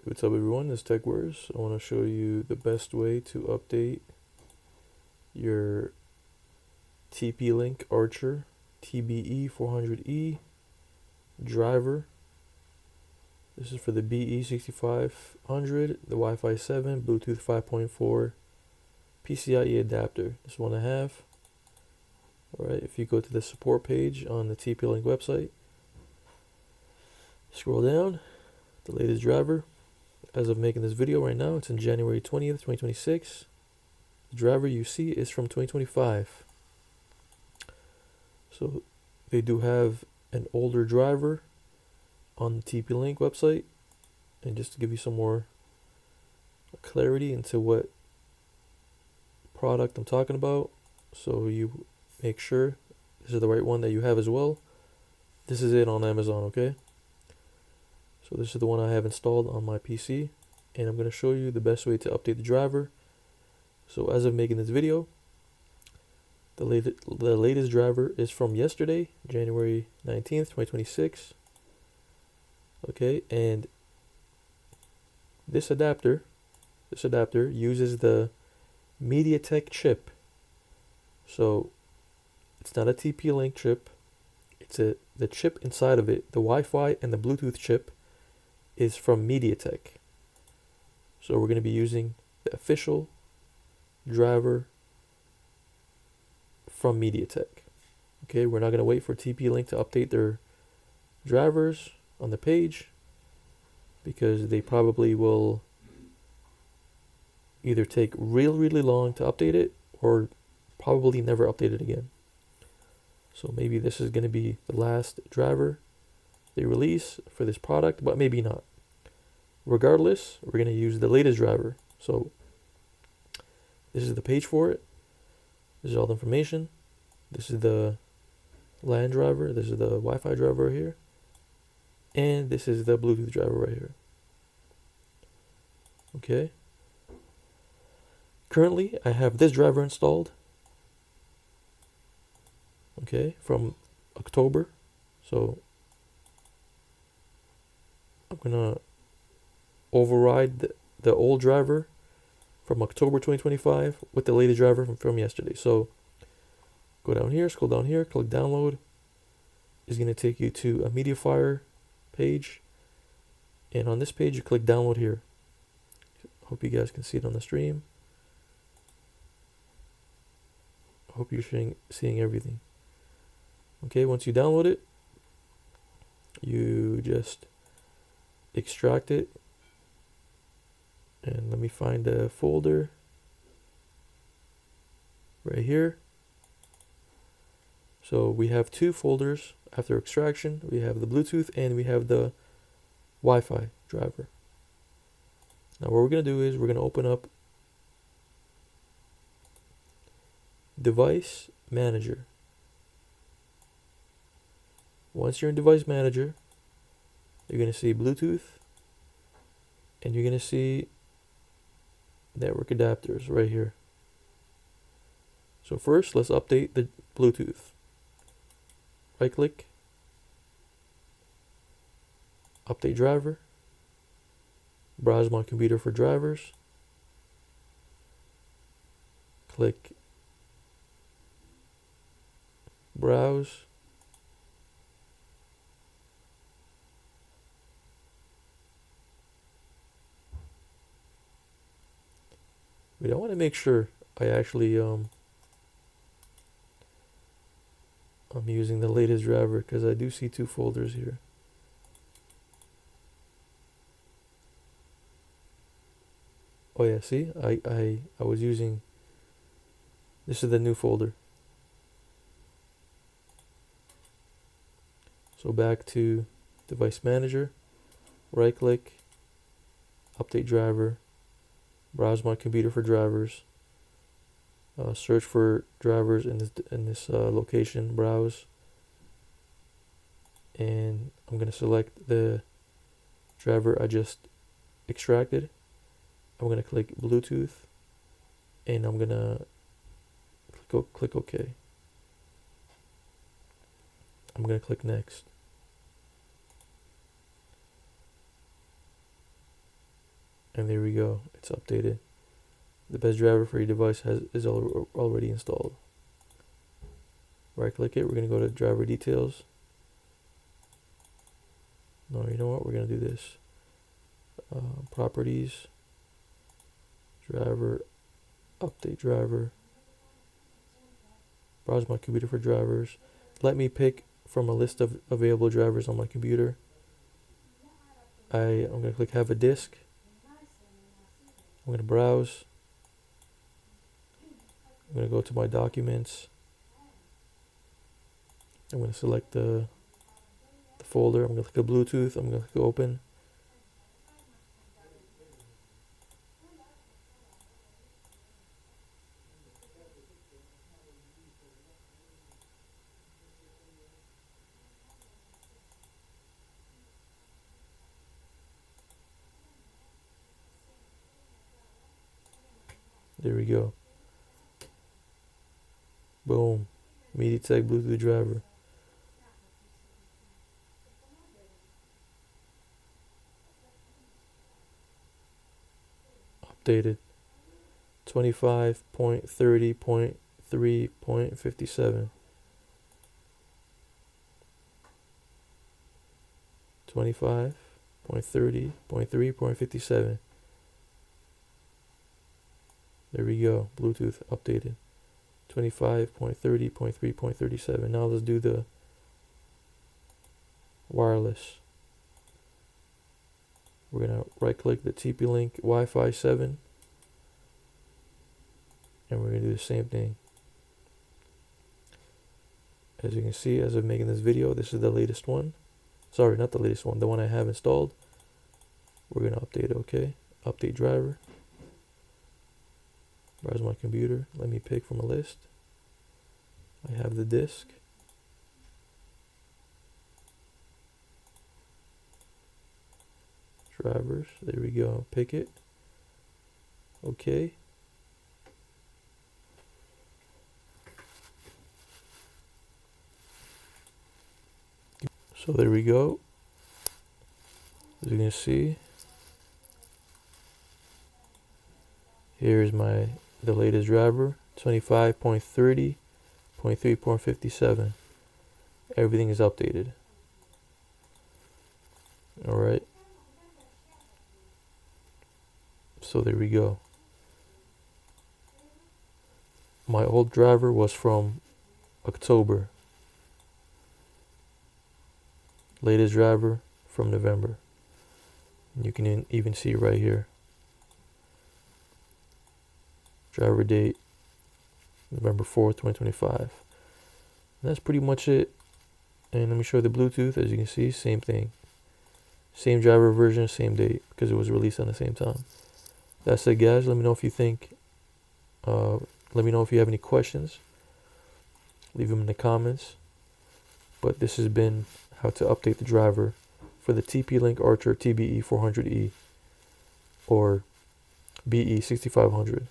What's up everyone, this is TechWars. I want to show you the best way to update your TP-Link Archer TVE400E driver. This is for the BE6500, the Wi-Fi 7, Bluetooth 5.4 PCIe adapter. This one I have. Alright, if you go to the support page on the TP-Link website, scroll down, the latest driver. As of making this video right now, it's in January 20th, 2026. The driver you see is from 2025. So they do have an older driver on the TP-Link website. And just to give you some more clarity into what product I'm talking about, so you make sure this is the right one that you have as well. This is it on Amazon, okay? So this is the one I have installed on my PC, and I'm going to show you the best way to update the driver. So as of making this video, the latest driver is from yesterday, January 19th, 2026. Okay, and this adapter uses the MediaTek chip. So it's not a TP-Link chip. It's the chip inside of it, the Wi-Fi and the Bluetooth chip, is from MediaTek. So we're going to be using the official driver from MediaTek. Okay, we're not going to wait for TP-Link to update their drivers on the page, because they probably will either take really long to update it or probably never update it again. So maybe this is going to be the last driver they release for this product, but maybe not. Regardless, we're going to use the latest driver. So this is the page for it. This is all the information. This is the LAN driver. This is the Wi-Fi driver right here. And this is the Bluetooth driver right here. Okay. Currently, I have this driver installed. Okay, from October. So I'm gonna override the old driver from October 2025 with the latest driver from yesterday. So go down here, scroll down here, click download. It's gonna take you to a MediaFire page, and on this page you click download here. Hope you guys can see it on the stream. Hope you're seeing everything. Okay, once you download it, you just extract it, and let me find a folder right here. So we have two folders after extraction. We have the Bluetooth and we have the Wi-Fi driver. Now what we're going to do is we're going to open up Device Manager. Once you're in Device Manager, you're going to see Bluetooth, and you're going to see network adapters right here. So first, let's update the Bluetooth. Right click, update driver, browse my computer for drivers, click browse, wait, I want to make sure I actually I'm using the latest driver, because I do see two folders here. Oh yeah, see, I was using, this is the new folder. So back to Device Manager, right click, update driver, browse my computer for drivers, search for drivers in this location, browse, and I'm going to select the driver I just extracted. I'm going to click Bluetooth, and I'm going to click OK. I'm going to click Next. And there we go, it's updated. The best driver for your device is already installed. Right click it, we're going to go to driver details. No, you know what, we're going to do this. Properties, driver, update driver, browse my computer for drivers. Let me pick from a list of available drivers on my computer. I'm going to click have a disk. I'm going to browse. I'm going to go to my documents. I'm going to select the folder. I'm going to click Bluetooth. I'm going to click open. There we go. Boom. MediaTek Bluetooth driver. Updated. 25.30.3.57. 25.30.3.57. There we go. Bluetooth updated. 25.30.3.37. Now let's do the wireless. We're going to right click the TP-Link Wi-Fi 7. And we're going to do the same thing. As you can see, as of making this video, this is the latest one. Sorry, not the latest one. The one I have installed. We're going to update it, okay? Update driver. Browse my computer. Let me pick from a list. I have the disk. Drivers. There we go. Pick it. Okay. So there we go. As you can see, here's the latest driver, 25.30.3.57. Everything is updated. All right. So there we go. My old driver was from October. Latest driver from November. You can even see right here. Driver date, November 4th, 2025. And that's pretty much it. And let me show you the Bluetooth. As you can see, same thing. Same driver version, same date, because it was released on the same time. That's it, guys. Let me know if you think, let me know if you have any questions. Leave them in the comments. But this has been how to update the driver for the TP-Link Archer TVE400E or BE6500.